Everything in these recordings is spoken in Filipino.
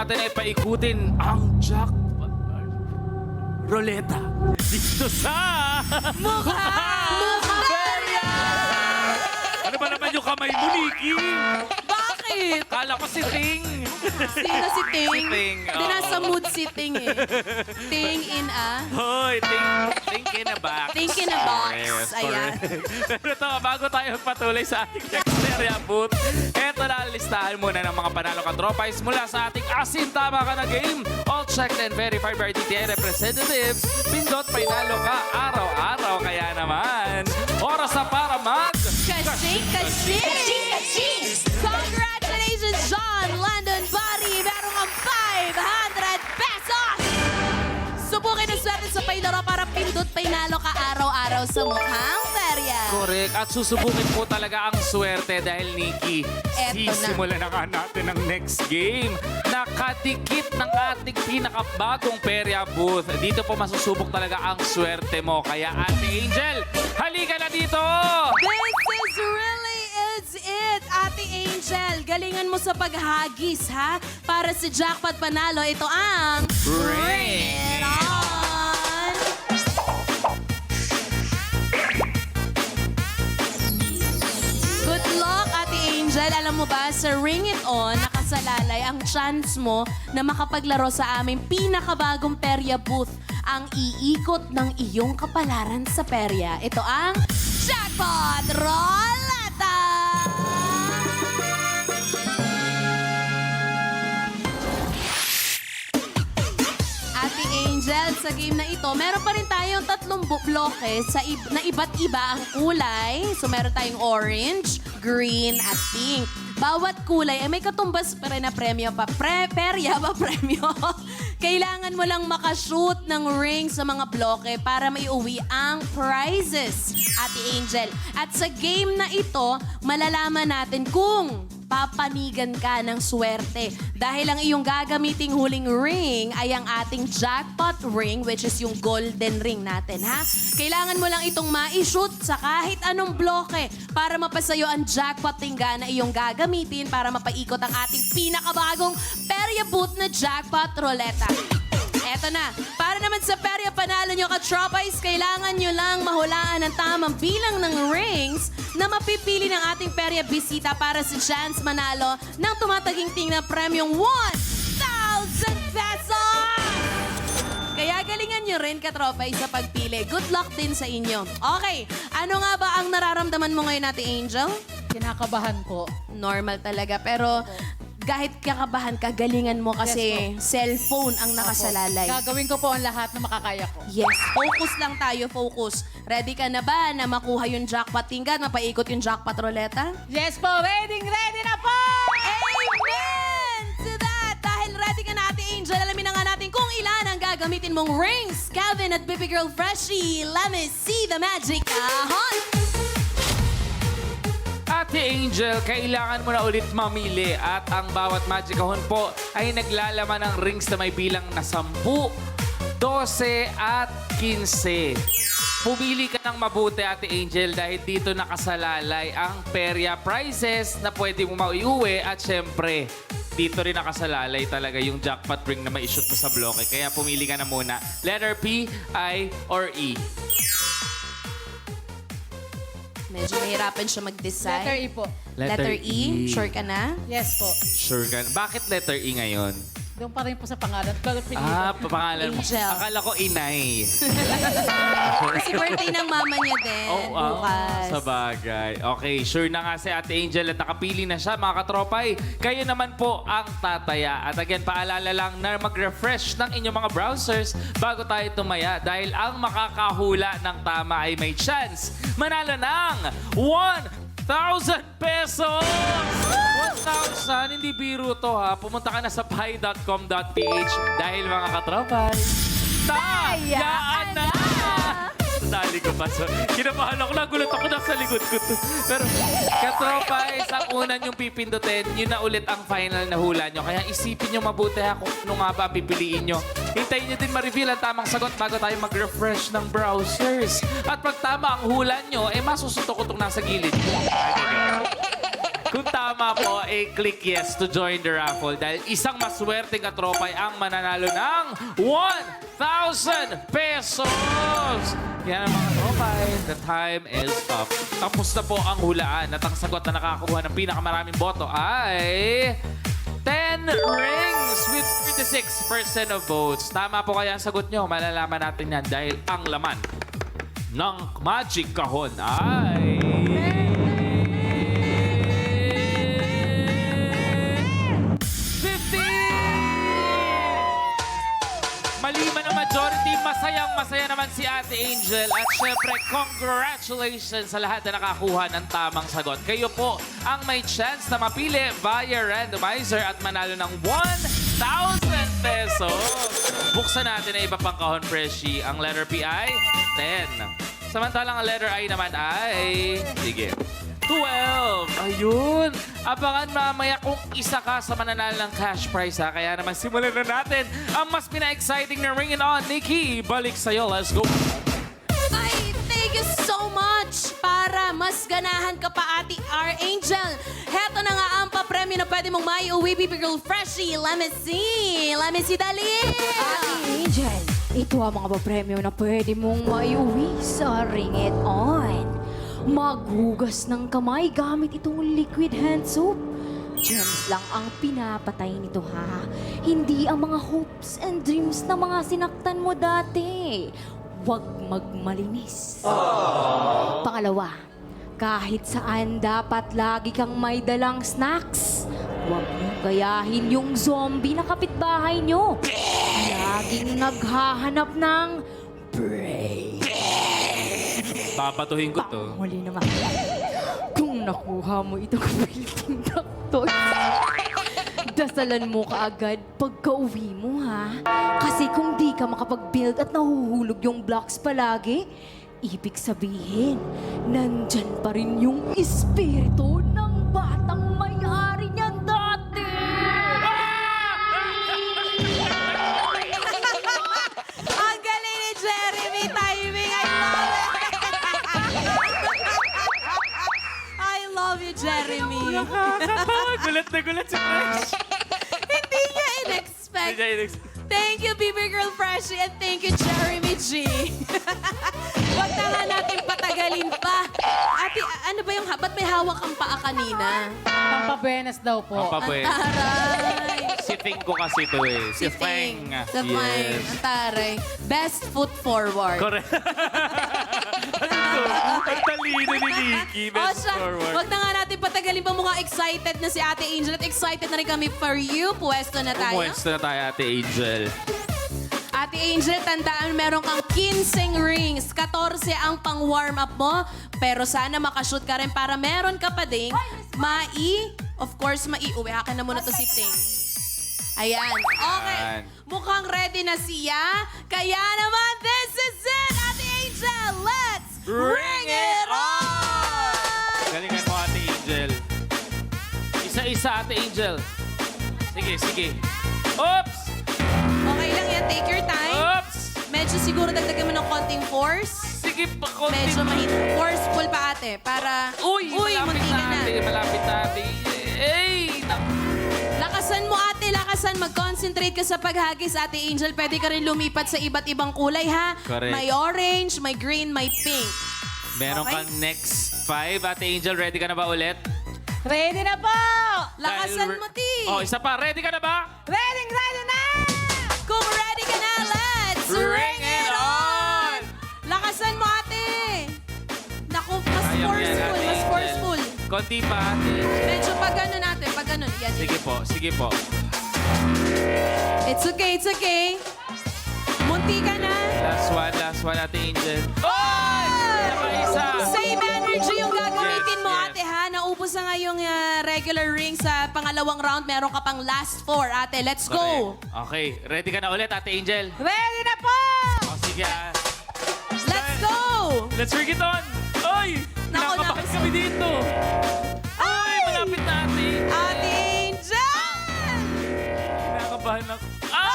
natin ay paikutin ang jackpot roleta dito sa Mukha! Feria! Ano ba naman yung kamay mo, Nikki? Bakit? Kala ko si Ting. Sino si Ting? Si Ting, Hindi, oo. nasa mood si Ting eh. Ting in a... Hoy, Ting in a box. Think in a box. Yes, Ayan. correct. Pero ito, bago tayo patuloy sa ating next area booth, eto na, listahan muna ng mga panalo katropais mula sa ating Asin Tama Ka Na game. All checked and verified by DTI representatives. Pindot, panalo ka araw-araw. Kaya naman, oras na para mag... Kaching, kaching! Congratulations, John Landon Bari! Meron kang 500 pesos! Subukin ang swerte sa paylaro para pindot painalo ka araw-araw sa mukhang perya. Correct. At susubukin po talaga ang swerte dahil, Nikki, Eto na. sisimulan na nga natin ang next game. Nakadikit ng ating pinakabagong perya booth. Dito po masusubok talaga ang swerte mo. Kaya, Ate Angel, halika na dito! This is really is it, Ate Angel. Galingan mo sa paghagis, ha? Para si Jackpot Panalo, ito ang... Ring It On! Good luck, Ate Angel. Alam mo ba, sa Ring It On, nakasalalay ang chance mo na makapaglaro sa aming pinakabagong perya booth, ang iikot ng iyong kapalaran sa perya. Ito ang Jackpot Roleta! Ate Angel, sa game na ito, meron pa rin tayong tatlong bloke na iba't iba ang kulay. So meron tayong orange, green, at pink. Bawat kulay ay may katumbas pa rin na premyo pa. Perya ba premyo? Kailangan mo lang makashoot ng ring sa mga bloke para maiuwi ang prizes, Ate Angel. At sa game na ito, malalaman natin kung papanigan ka ng swerte. Dahil ang iyong gagamiting huling ring ay ang ating jackpot ring, which is yung golden ring natin, ha? Kailangan mo lang itong ma-shoot sa kahit anong bloke para mapasayo ang jackpot tingga na iyong gagamitin para mapaikot ang ating pinakabagong perya boot na jackpot roleta. Eto na. Para naman sa perya panalo nyo ka-tropais, kailangan nyo lang mahulaan ang tamang bilang ng rings na mapipili ng ating perya bisita para sa chance manalo ng tumataginting na premyong 1,000 pesos! Kaya galingan nyo rin, ka-tropais, sa pagpili. Good luck din sa inyo. Okay, ano nga ba ang nararamdaman mo ngayon, Ate Angel? Kinakabahan po. Normal talaga, pero kahit kakabahan ka, galingan mo kasi cellphone ang nakasalalay. Gagawin ko po ang lahat na makakaya ko. Yes, focus lang tayo, focus. Ready ka na ba na makuha yung jackpot tingga, mapaikot yung jackpot roleta? Yes po! Ready na po! Amen to that! Dahil ready ka na, Ate Angel, alamin na nga natin kung ilan ang gagamitin mong rings. Calvin at Baby Girl Freshie, let me see the magic ahon! Ate Angel, kailangan mo na ulit mamili at ang bawat magic kahon po ay naglalaman ng rings na may bilang na 10, 12 at 15. Pumili ka ng mabuti, Ate Angel, dahil dito nakasalalay ang perya prizes na pwede mo maiuwi at syempre, dito rin nakasalalay talaga yung jackpot ring na ma-shoot mo sa bloke. Kaya pumili ka na muna. Letter P, I, or E. Medyo mahirapan siya mag-decide. Letter E po. Letter E. Sure ka na? Yes po. Sure ka. Bakit letter E ngayon? Doon pa rin po sa pangalan. Pangalan mo. Angel. Akala ko Inay. Kasi birthday ng mama niya din. Bukas. Sa bagay. Okay, sure na nga si Ate Angel at nakapili na siya, mga katropay. Kayo naman po ang tataya. At again, paalala lang na mag-refresh ng inyong mga browsers bago tayo tumaya dahil ang makakahula ng tama ay may chance manalo ng 1,000 pesos! 1,000? Hindi biro to, ha? Pumunta ka na sa pi.com.ph dahil, mga katropay, tayaan na! Dali ko pa. So, kinabahan ako. Nagulat ako nasa likod ko to. Pero, katropay, ang una niyong pipindutin, yun na ulit ang final na hula niyo. Kaya isipin niyo mabuti ha kung ano nga ba pipiliin niyo. Hintayin niyo din ma-reveal ang tamang sagot bago tayo mag-refresh ng browsers. At pag tama ang hula niyo, masusuntok ko itong nasa gilid. Kung tama po, click yes to join the raffle dahil isang maswerteng katropay ang mananalo ng 1,000 pesos! Yan ang mga tropay. The time is up. Tapos na po ang hulaan at ang sagot na nakakakuha ng pinakamaraming boto ay 10 rings with 36% of votes. Tama po kaya ang sagot nyo. Malalaman natin yan dahil ang laman ng magic kahon ay... 50! Maliban ang majority, masayang-masaya naman si Ate Angel. At syempre, congratulations sa lahat na nakakuha ng tamang sagot. Kayo po ang may chance na mapili via randomizer at manalo ng 1,000 pesos. Buksan natin ang iba pang kahon, Freshie. Ang letter P ay 10. Samantalang ang letter I naman ay... Sige. 12. Ayun. Abangan mamaya kung isa ka sa mananalo ng cash prize, ha. Kaya naman simulan na natin ang mas pina-exciting na Ring It On. Nikki, balik sa'yo. Let's go. Ay, thank you so much! Para mas ganahan ka pa, Ate R. Angel. Heto na nga ang papremyo na pwede mong maiuwi, Baby Girl Freshie. Let me see. Let me see, dali! Ate Angel, ito ang mga papremyo na pwede mong maiuwi sa Ring It On. Maghugas ng kamay gamit itong liquid hand soap. Germs lang ang pinapatay nito, ha? Hindi ang mga hopes and dreams na mga sinaktan mo dati. Huwag magmalinis. Pangalawa, kahit saan dapat lagi kang may dalang snacks. Huwag mong gayahin yung zombie na kapitbahay nyo. Laging naghahanap ng brain. Papatuhin ko to. Huli naman. Kung nakuha mo itong building na to, dasalan mo kaagad pagka-uwi mo, ha? Kasi kung di ka makapag-build at nahuhulog yung blocks palagi, ibig sabihin, nandyan pa rin yung espiritu ng batang may-ari niyan dati! Ang galing ni Jeremy Timing. I love you, Jeremy. Gulat na gulat si Fresh. Hindi niya in-expect. Hindi niya in-expect. Thank you, Baby Girl Freshie, and thank you, Jeremy G. Huwag na nga natin patagalin pa. Ate, ano ba yung ba't may hawak ang paa kanina? Pampabenes daw po. Ang paboy. Taray. Si Feng ko kasi ito eh. Si Feng. Sa Feng. Ang taray. Best foot forward. Correct. Ang talino ni Nikki. Best forward. Huwag na nga natin patagalin pa, mga excited na si Ate Angel at excited na rin kami for you. Puwesto na tayo. Pumuwesto na tayo, Ate Angel. Ate Angel, tandaan, meron kang 15 rings. 14 ang pang-warm up mo. Pero sana makashoot ka rin para meron ka pa ding of course, maiuwi. Akin na muna to si Ting. Ayan. Okay. Ayan. Mukhang ready na siya. Kaya naman, this is it, Ate Angel. Let's ring it on! Galingan mo, Ate Angel. Isa-isa, Ate Angel. Sige, sige. Oops! Okay lang yan. Take your time. Oops! Medyo siguro dagdagan mo ng konting force. Sige pa, konti. Medyo forceful pa, ate. Para... Uy, malapit munti na, ka na. ate. Malapit na, ate. Lakasan mo, ate. Lakasan. Mag-concentrate ka sa paghagis, Ate Angel. Pwede ka rin lumipat sa iba't ibang kulay, ha? Correct. May orange, may green, may pink. Meron Okay. kang next 5. Ate Angel, ready ka na ba ulit? Ready na po! Lakasan Dahil- mo, ti. Oh, isa pa. Ready ka na ba? Ready na! Kung ready ka na, let's Ring it on! Lakasan mo, ate. Naku, mas Kaya mo yan, forceful, Ate mas Angel. forceful. Konti pa, ate. Medyo pag ano natin, pag ano. Yan, Sige po, sige po. It's okay, it's okay. Munti ka na. Last one, Ate Angel. Oy! Isa. Same energy yung gagamitin mo, Yes, yes. ate, ha? Naubos na nga yung regular ring sa pangalawang round. Meron ka pang last 4, ate. Let's go. Correct. Okay, ready ka na ulit, Ate Angel? Ready na po! O, sige ah. Let's go. Let's ring it on! Oy! Naku, Nakakabakas naku. kami dito! Oy! Malapit na, ate! Ate Angel! Kinakabahan ako. Ah!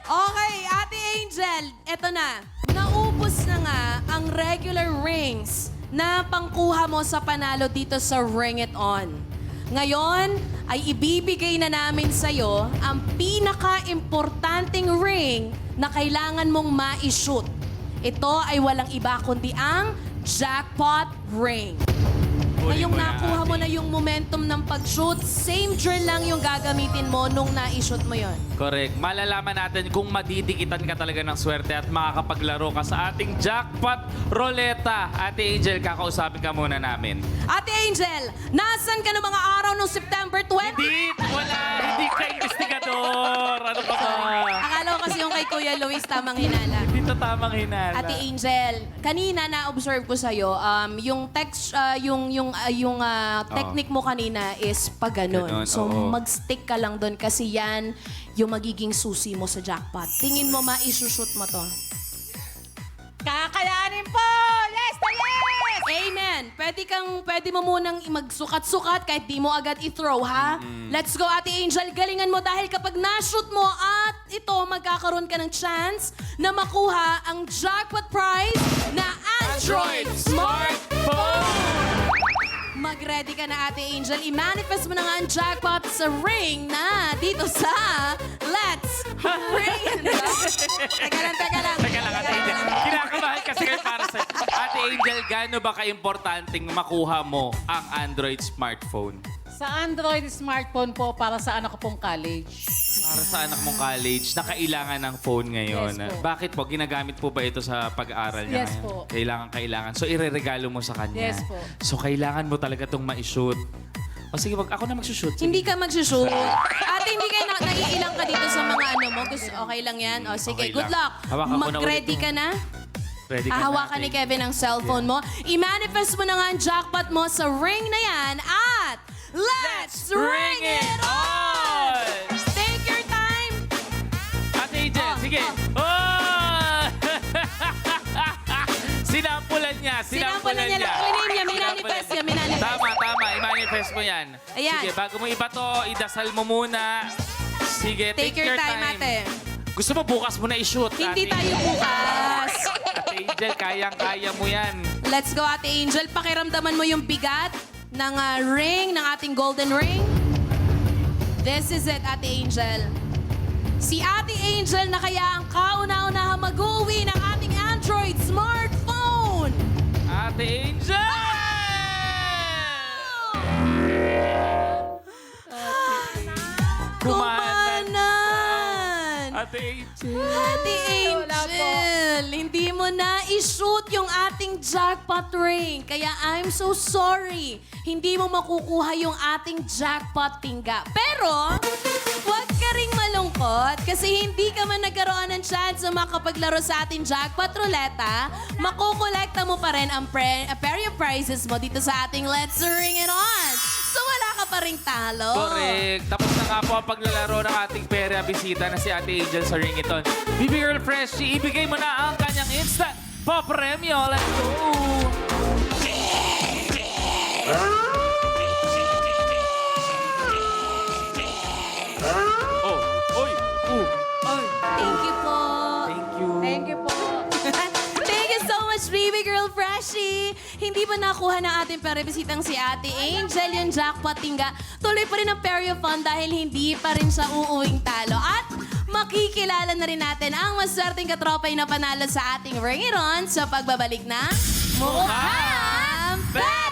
Oh! Okay, Ate Angel, eto na. Naubos na nga ang regular rings na pangkuha mo sa panalo dito sa Ring It On. Ngayon ay ibibigay na namin sa'yo ang pinaka-importanting ring na kailangan mong ma-shoot. Ito ay walang iba kundi ang jackpot ring. Ngayong nakuha mo na yung momentum ng pag-shoot, same drill lang yung gagamitin mo nung na-shoot mo yon. Correct. Malalaman natin kung madidikitan ka talaga ng swerte at makakapaglaro ka sa ating jackpot roleta. Ate Angel, kakausapin ka muna namin. Ate Angel, nasan ka ng mga araw ng September 20? Hindi! Wala! Hindi ka investigador! Ano ka ba? Akala ko kasi yung kay Kuya Luis tamang hinala. Hindi to tamang hinala. Ate Angel, kanina na-observe ko sa'yo, yung text, technique mo kanina is pag ganun. Ganun, So, oo. mag-stick ka lang doon kasi yan yung magiging susi mo sa jackpot. Tingin mo ma-shoot mo to. Kakayanin po! Yes na yes! Amen! Pwede mo munang magsukat-sukat kahit di mo agad i-throw, ha? Let's go, Ate Angel. Galingan mo dahil kapag na-shoot mo at ito, magkakaroon ka ng chance na makuha ang jackpot prize na Android Smartphone! Mag-ready ka na, Ate Angel. I-manifest mo na nga ang jackpot sa ring na dito sa Let's Ring! Teka lang. Teka lang, Ate Angel. Kinakabahan kasi kayo para sa... Ate Angel, gaano ba ka-importanting makuha mo ang Android smartphone? Sa Android smartphone po para sa anak ko pong college. Para sa anak mong college na kailangan ng phone ngayon. Yes po. Bakit po? Ginagamit po ba ito sa pag-aaral niya Yes ngayon? po. Kailangan. So, ireregalo mo sa kanya. Yes po. So, kailangan mo talaga itong ma-shoot. O sige, ako na mag-shoot. Sige. Hindi ka mag-shoot. Ate, hindi kayo naiilang ka dito sa mga ano mo. Gusto, okay lang yan? O sige, Okay good lang. luck. Hawakan ko na Mag-ready ulit ka na? Ready ka Hahawakan na, ni Ate? Kevin ang cellphone mo. I-manifest mo na nga ang jackpot mo sa ring na yan at let's ring it on! Take your time! Ate Angel, Oh, sige. oh. Oh! Sinampulan niya. Sinampulan niya. Claim niya. Minanifest niya. Minanifest. Tama. I-manifest mo yan. Ayan. Sige, bago mo iba to, idasal mo muna. Sige, Take your time, ate. Gusto mo bukas mo na i-shoot. Hindi Ate tayo bukas. Ate Angel, kayang-kaya mo yan. Let's go, Ate Angel. Pakiramdaman mo yung bigat ng ring, ng ating golden ring. This is it, Ate Angel. Si Ate Angel na kaya ang kauna-unahan mag-uwi ng ating Android smartphone. Ate Angel! Kumanan! Ate Angel. Ate Wala po. Angel, hindi mo na i-shoot yung ating jackpot ring. Kaya I'm so sorry. Hindi mo makukuha yung ating jackpot tingga. Pero, huwag ka ring malungkot kasi hindi ka man nagkaroon ng chance na makapaglaro sa ating jackpot ruleta, makukolekta mo pa rin ang a pair of prizes mo dito sa ating Let's Ring It On. So, wala ka pa ring talo. Correct. Tapos na nga po ang paglalaro ng ating pera bisita na si Ate Angel sa Ring It On. BB Girl Freshie, ibigay mo na ang kanyang instant papremyo. Let's go! Oh, oy, ay. Thank you po. Thank you. Thank you po. Thank you so much, baby girl Freshie. Hindi ba nakuha ng ating perebisitang si Ate Angel yung jackpot tingga? Tuloy pa rin ang Perio Fun dahil hindi pa rin siya uuwing talo. At makikilala na rin natin ang maswerteng katropay na panalo sa ating Ring It On sa pagbabalik na Mukhang Pera!